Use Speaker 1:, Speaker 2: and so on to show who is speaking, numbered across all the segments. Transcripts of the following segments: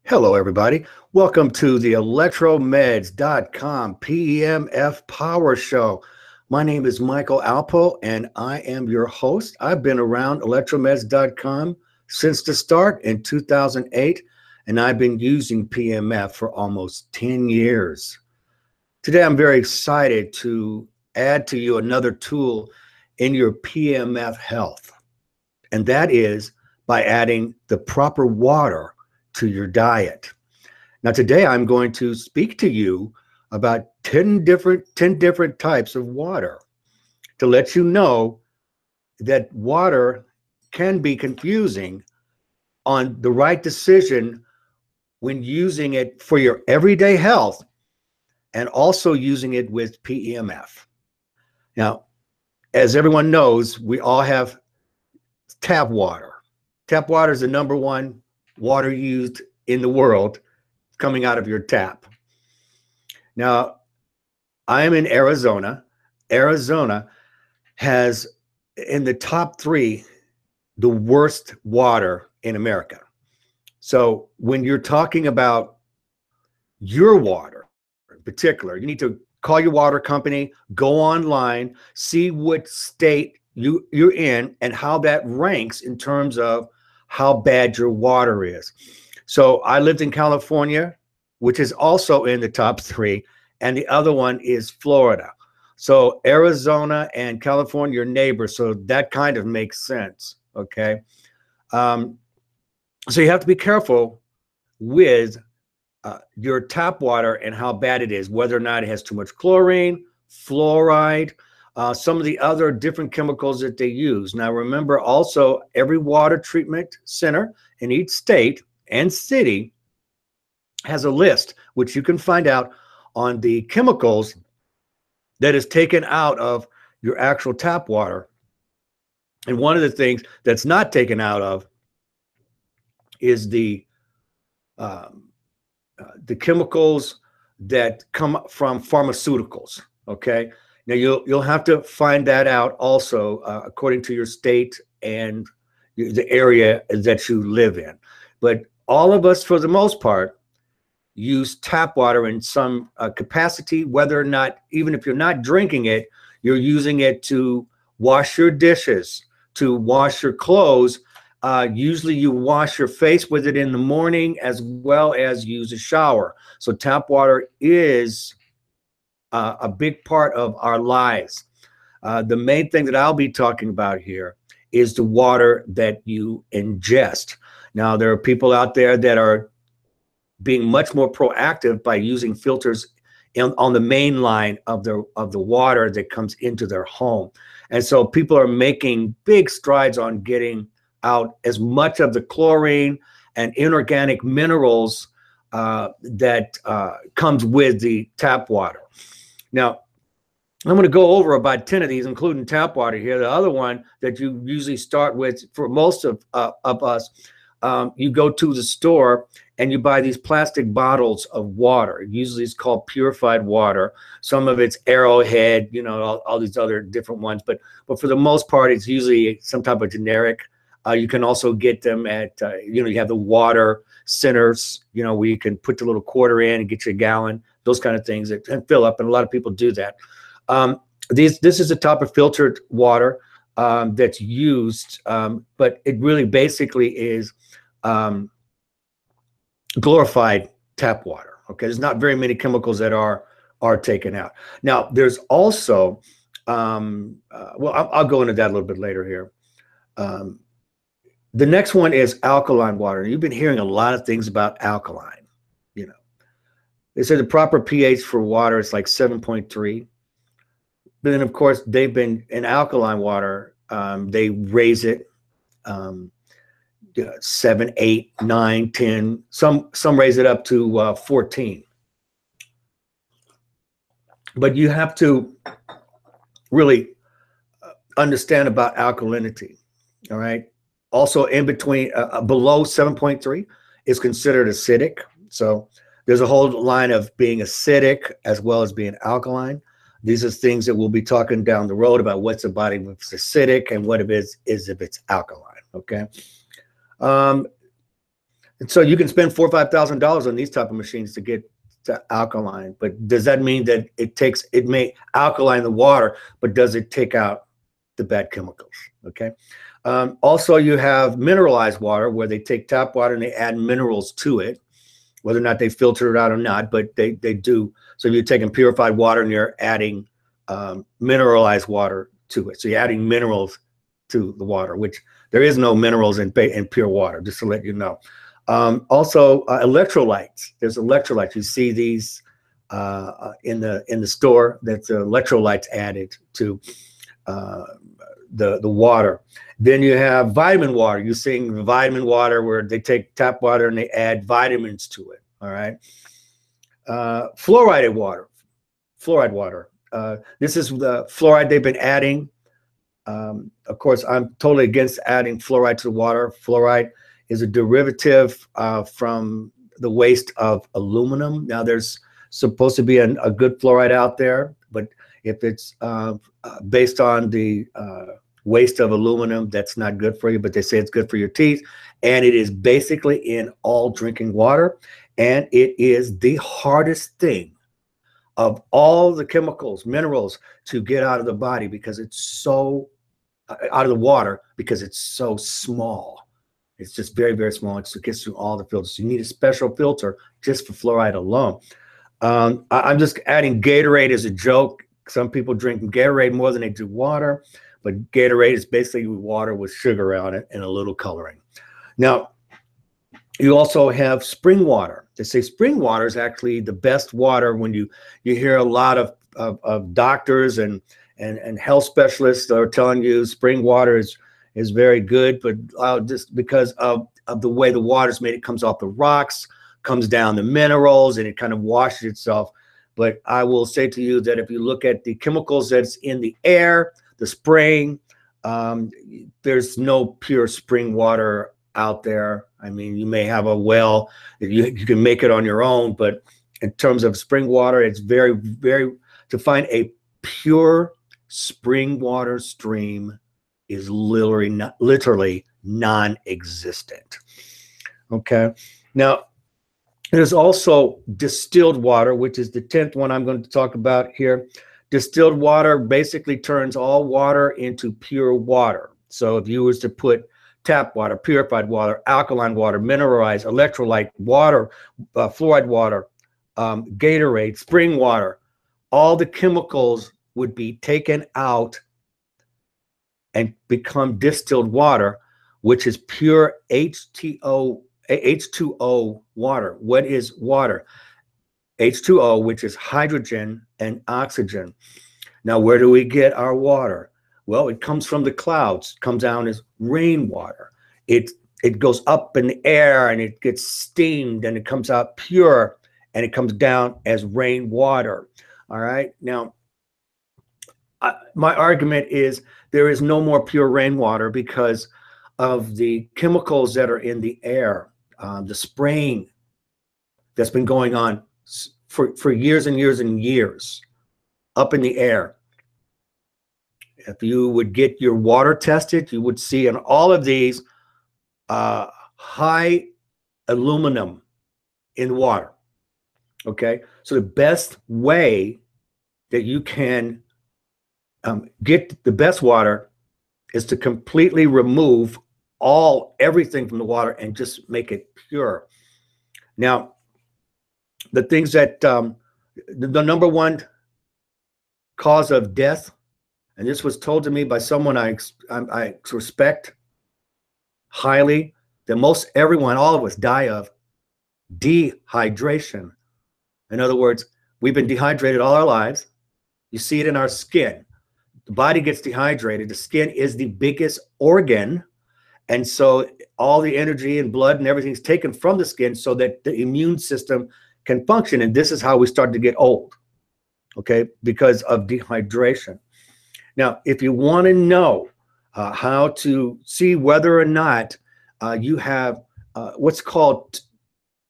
Speaker 1: Hello, everybody. Welcome to the ElectroMeds.com PEMF Power Show. My name is Michael Alpough, and I am your host. I've been around ElectroMeds.com since the start in 2008, and I've been using PEMF for almost 10 years. Today, I'm very excited to add to you another tool in your PEMF health, and that is by adding the proper water to your diet. Now, today I'm going to speak to you about 10 different types of water to let you know that water can be confusing on the right decision when using it for your everyday health and also using it with PEMF. Now, as everyone knows, we all have tap water. Tap water is the number one water used in the world coming out of your tap. Now, I am in Arizona. Arizona has in the top 3 the worst water in America. So when you're talking about your water in particular, you need to call your water company, go online, see what state you're in and how that ranks in terms of how bad your water is. So I lived in California, which is also in the top 3, and the other one is Florida. So Arizona and California are neighbors, so that kind of makes sense, okay? So you have to be careful with your tap water and how bad it is, whether or not it has too much chlorine, fluoride, some of the other different chemicals that they use. Now, remember also, every water treatment center in each state and city has a list, which you can find out on the chemicals that is taken out of your actual tap water. And one of the things that's not taken out of is the chemicals that come from pharmaceuticals, okay? Now, you'll have to find that out also according to your state and the area that you live in. But all of us, for the most part, use tap water in some capacity, whether or not, even if you're not drinking it, you're using it to wash your dishes, to wash your clothes. Usually you wash your face with it in the morning as well as use a shower. So tap water is a big part of our lives. The main thing that I'll be talking about here is the water that you ingest. Now, there are people out there that are being much more proactive by using filters on the main line of the water that comes into their home. And so people are making big strides on getting out as much of the chlorine and inorganic minerals that comes with the tap water. Now, I'm going to go over about 10 of these, including tap water here. The other one that you usually start with for most of us, you go to the store and you buy these plastic bottles of water. Usually it's called purified water. Some of it's Arrowhead, you know, all these other different ones. But for the most part, it's usually some type of generic. You can also get them at, you have the water centers, where you can put the little quarter in and get you a gallon, those kind of things and fill up. And a lot of people do that. This is a type of filtered water that's used, but it really basically is glorified tap water. Okay, there's not very many chemicals that are taken out. Now, there's also, well, I'll go into that a little bit later here. The next one is alkaline water. You've been hearing a lot of things about alkaline. They say the proper pH for water is like 7.3. But then, of course, they've been in alkaline water. They raise it 7, 8, 9, 10. Some raise it up to 14. But you have to really understand about alkalinity. All right. Also, in between, below 7.3 is considered acidic. So there's a whole line of being acidic as well as being alkaline. These are things that we'll be talking down the road about what's a body that's acidic and what it is if it's alkaline. Okay. And so you can spend $4,000 or $5,000 on these type of machines to get to alkaline, but does that mean that it may alkaline the water, but does it take out the bad chemicals? Okay. Also, you have mineralized water where they take tap water and they add minerals to it, whether or not they filter it out or not, but they do. So you're taking purified water and you're adding mineralized water to it. So you're adding minerals to the water, which there is no minerals in pure water, just to let you know. Also, electrolytes. There's electrolytes. You see these in the store. That's electrolytes added to the water. Then you have vitamin water. You're seeing vitamin water where they take tap water and they add vitamins to it. All right. Fluoride water. This is the fluoride they've been adding. Of course, I'm totally against adding fluoride to the water. Fluoride is a derivative from the waste of aluminum. Now, there's supposed to be a good fluoride out there, but if it's based on the waste of aluminum, that's not good for you, but they say it's good for your teeth. And it is basically in all drinking water. And it is the hardest thing of all the chemicals, minerals to get out of the body because it's so, out of the water because it's so small. It's just very, very small. It gets through all the filters. You need a special filter just for fluoride alone. I'm just adding Gatorade as a joke. Some people drink Gatorade more than they do water, but Gatorade is basically water with sugar on it and a little coloring. Now, you also have spring water. They say spring water is actually the best water. When you hear a lot of doctors and health specialists that are telling you spring water is very good, but just because of the way the water is made, it comes off the rocks, comes down the minerals, and it kind of washes itself. But I will say to you that if you look at the chemicals that's in the air, the spraying, there's no pure spring water out there. I mean, you may have a well, you can make it on your own, but in terms of spring water, it's very, very, to find a pure spring water stream is literally non-existent. Okay. Now, there's also distilled water, which is the 10th one I'm going to talk about here. Distilled water basically turns all water into pure water. So if you was to put tap water, purified water, alkaline water, mineralized, electrolyte water, fluoride water, Gatorade, spring water, all the chemicals would be taken out and become distilled water, which is pure H2O water. What is water? H2O, which is hydrogen and oxygen. Now, where do we get our water? Well, it comes from the clouds, comes down as rainwater. It goes up in the air and it gets steamed and it comes out pure and it comes down as rainwater. All right. Now, my argument is there is no more pure rainwater because of the chemicals that are in the air, the spraying that's been going on for years and years and years up in the air. If you would get your water tested, you would see in all of these high aluminum in water. Okay, so the best way that you can get the best water is to completely remove everything from the water and just make it pure. Now, the things that the number one cause of death, and this was told to me by someone I respect highly, that most everyone, all of us, die of dehydration. In other words, we've been dehydrated all our lives. You see it in our skin. The body gets dehydrated. The skin is the biggest organ. And so all the energy and blood and everything is taken from the skin so that the immune system can function. And this is how we start to get old, okay, because of dehydration. Now, if you want to know how to see whether or not you have what's called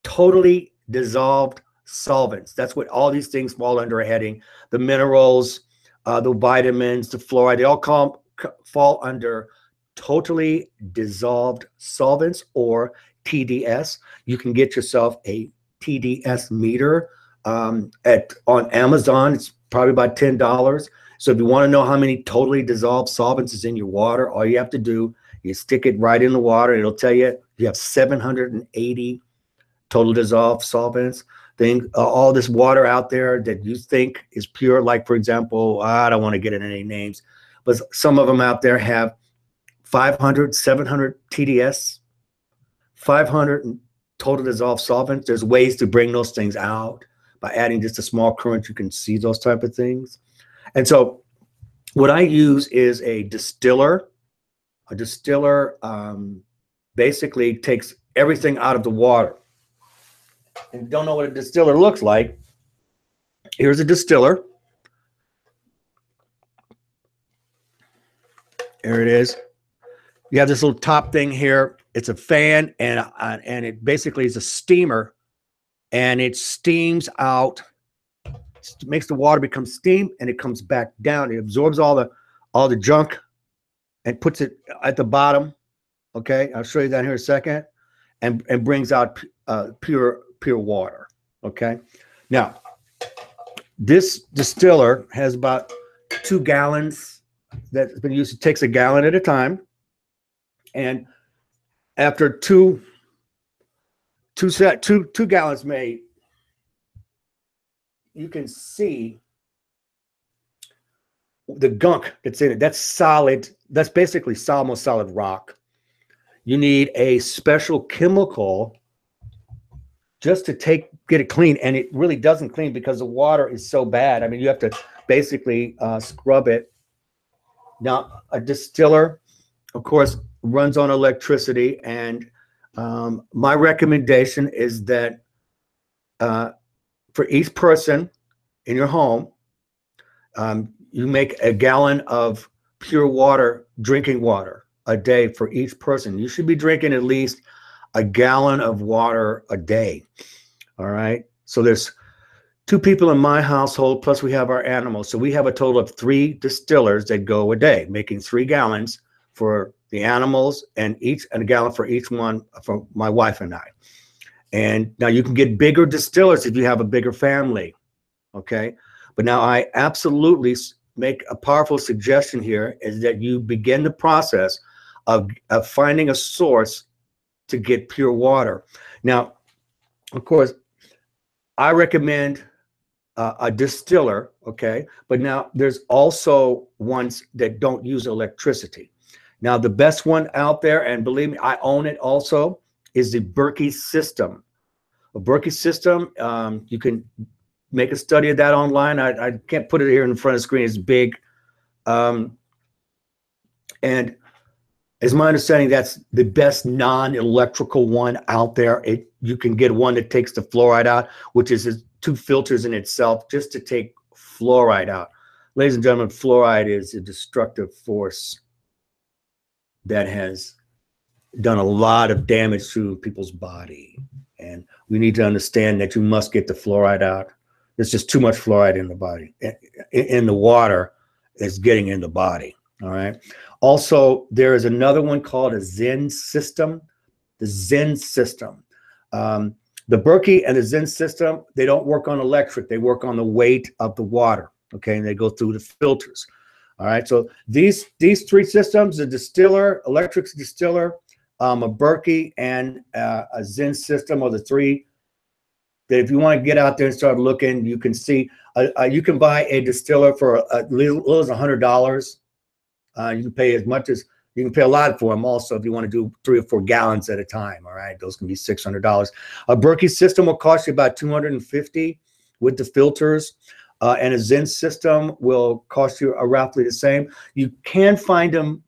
Speaker 1: totally dissolved solvents, that's what all these things fall under a heading. The minerals, the vitamins, the fluoride, they all fall under totally dissolved solvents, or TDS. You can get yourself a TDS meter on Amazon. It's probably about $10. So if you want to know how many totally dissolved solvents is in your water, all you have to do, you stick it right in the water. It'll tell you you have 780 total dissolved solvents. All this water out there that you think is pure, like, for example, I don't want to get into any names, but some of them out there have 500, 700 TDS, 500 total dissolved solvents. There's ways to bring those things out by adding just a small current. You can see those type of things. And so what I use is a distiller. A distiller basically takes everything out of the water. And if you don't know what a distiller looks like, here's a distiller. There it is. You have this little top thing here. It's a fan, and it basically is a steamer, and it steams out, makes the water become steam, and it comes back down. It absorbs all the junk and puts it at the bottom. Okay, I'll show you that here in a second, and brings out pure water. Okay, now this distiller has about 2 gallons that's been used. It takes a gallon at a time, and after two gallons made, you can see the gunk that's in it. That's solid. That's basically almost solid rock. You need a special chemical just to get it clean, and it really doesn't clean because the water is so bad. I mean, you have to basically scrub it. Now, a distiller, of course, runs on electricity, and my recommendation is that for each person in your home, you make a gallon of pure water, drinking water, a day for each person. You should be drinking at least a gallon of water a day. All right. So there's 2 people in my household, plus we have our animals. So we have a total of 3 distillers that go a day, making 3 gallons for the animals, and a gallon for each one for my wife and I. And now you can get bigger distillers if you have a bigger family. Okay. But now I absolutely make a powerful suggestion here, is that you begin the process of finding a source to get pure water. Now, of course, I recommend a distiller, okay? But now there's also ones that don't use electricity. Now, the best one out there, and believe me, I own it also, is the Berkey system. A Berkey system, you can make a study of that online. I can't put it here in front of the screen. It's big. And it's my understanding that's the best non-electrical one out there. You can get one that takes the fluoride out, which is 2 filters in itself just to take fluoride out. Ladies and gentlemen, fluoride is a destructive force that has done a lot of damage to people's body. And we need to understand that you must get the fluoride out. There's just too much fluoride in the body, in the water that's getting in the body. All right. Also, there is another one called a Zen system. The Zen system. The Berkey and the Zen system, they don't work on electric. They work on the weight of the water. Okay. And they go through the filters. All right. So these 3 systems, a distiller, electric distiller, a Berkey, and a Zen system, are the 3 that if you want to get out there and start looking, you can see. You can buy a distiller for as little as $100. You can pay as much as, you can pay a lot for them also if you want to do 3 or 4 gallons at a time. All right, those can be $600. A Berkey system will cost you about $250 with the filters, and a Zen system will cost you roughly the same. You can find them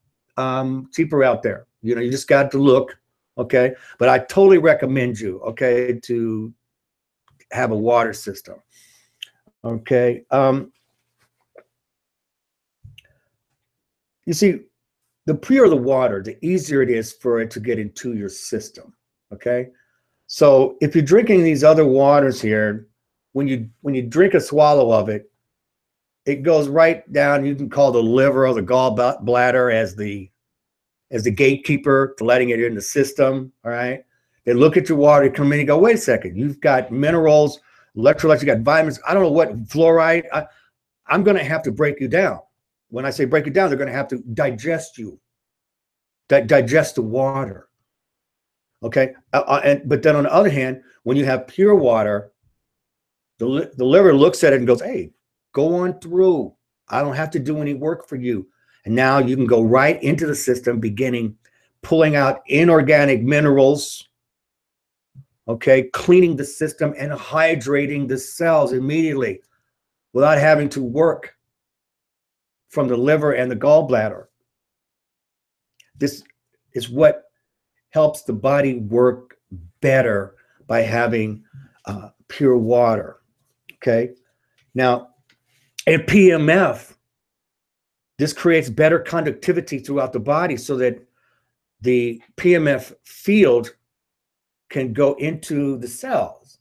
Speaker 1: cheaper out there. You know, you just got to look. Okay, but I totally recommend you, okay, to have a water system. Okay. You see, the purer the water, the easier it is for it to get into your system. Okay. So if you're drinking these other waters here, when you drink a swallow of it, it goes right down. You can call the liver or the gallbladder as the as the gatekeeper to letting it in the system. All right. They look at your water, come in and go, wait a second, you've got minerals, electrolytes, you got vitamins. I don't know what fluoride. I'm going to have to break you down. When I say break you down, they're going to have to digest you, digest the water. Okay. But then on the other hand, when you have pure water, the liver looks at it and goes, hey, go on through. I don't have to do any work for you. And now you can go right into the system, beginning pulling out inorganic minerals, okay, cleaning the system and hydrating the cells immediately without having to work from the liver and the gallbladder. This is what helps the body work better by having pure water, okay? Now, in PEMF, this creates better conductivity throughout the body so that the PEMF field can go into the cells,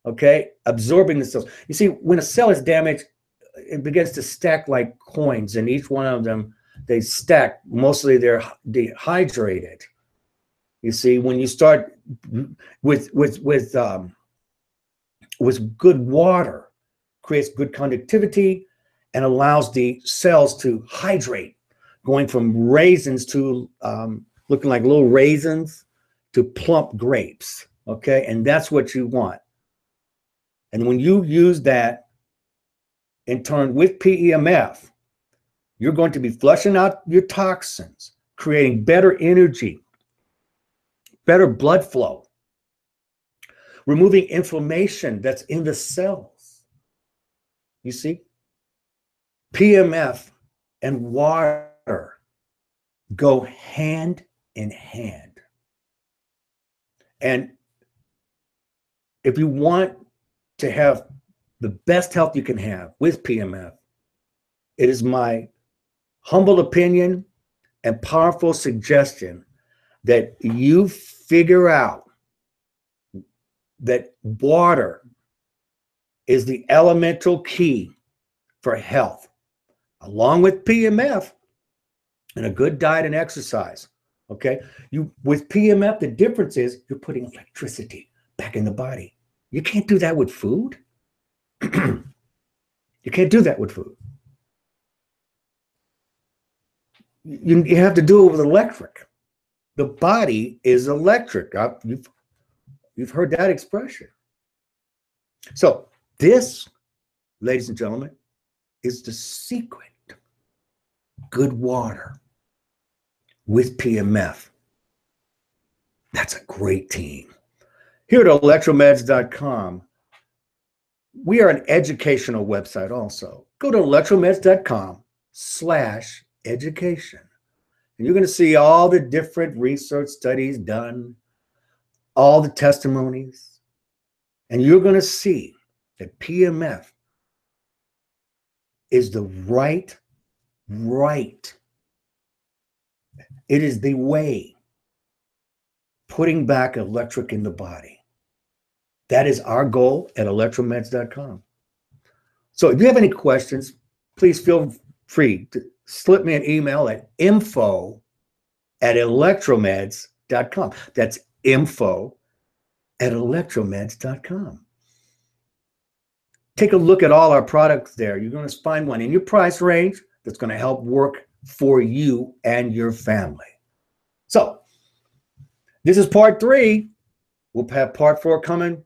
Speaker 1: okay? Absorbing the cells. You see, when a cell is damaged, it begins to stack like coins, and each one of them, they stack. Mostly they're dehydrated. You see, when you start with good water, creates good conductivity and allows the cells to hydrate, going from raisins to looking like little raisins to plump grapes, okay? And that's what you want. And when you use that in turn with PEMF, you're going to be flushing out your toxins, creating better energy, better blood flow, removing inflammation that's in the cells. You see, PEMF and water go hand in hand. And if you want to have the best health you can have with PEMF, it is my humble opinion and powerful suggestion that you figure out that water is the elemental key for health, along with PEMF and a good diet and exercise. Okay, with PEMF, the difference is you're putting electricity back in the body. You can't do that with food. You can't do that with food. You have to do it with electric. The body is electric. You've heard that expression. So this, ladies and gentlemen, is the secret. Good water with PEMF. That's a great team. Here at ElectroMeds.com, we are an educational website also. Go to ElectroMeds.com/education. And you're going to see all the different research studies done, all the testimonies, and you're going to see that PEMF is the right. It is the way, putting back electric in the body. That is our goal at ElectroMeds.com. So if you have any questions, please feel free to slip me an email at info@ElectroMeds.com. That's info@ElectroMeds.com. Take a look at all our products there. You're going to find one in your price range that's going to help work for you and your family. So this is part 3. We'll have part 4 coming.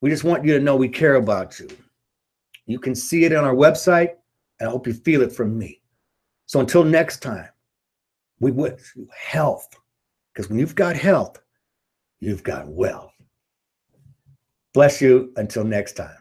Speaker 1: We just want you to know we care about you. You can see it on our website, and I hope you feel it from me. So until next time, we wish you health, because when you've got health, you've got wealth. Bless you until next time.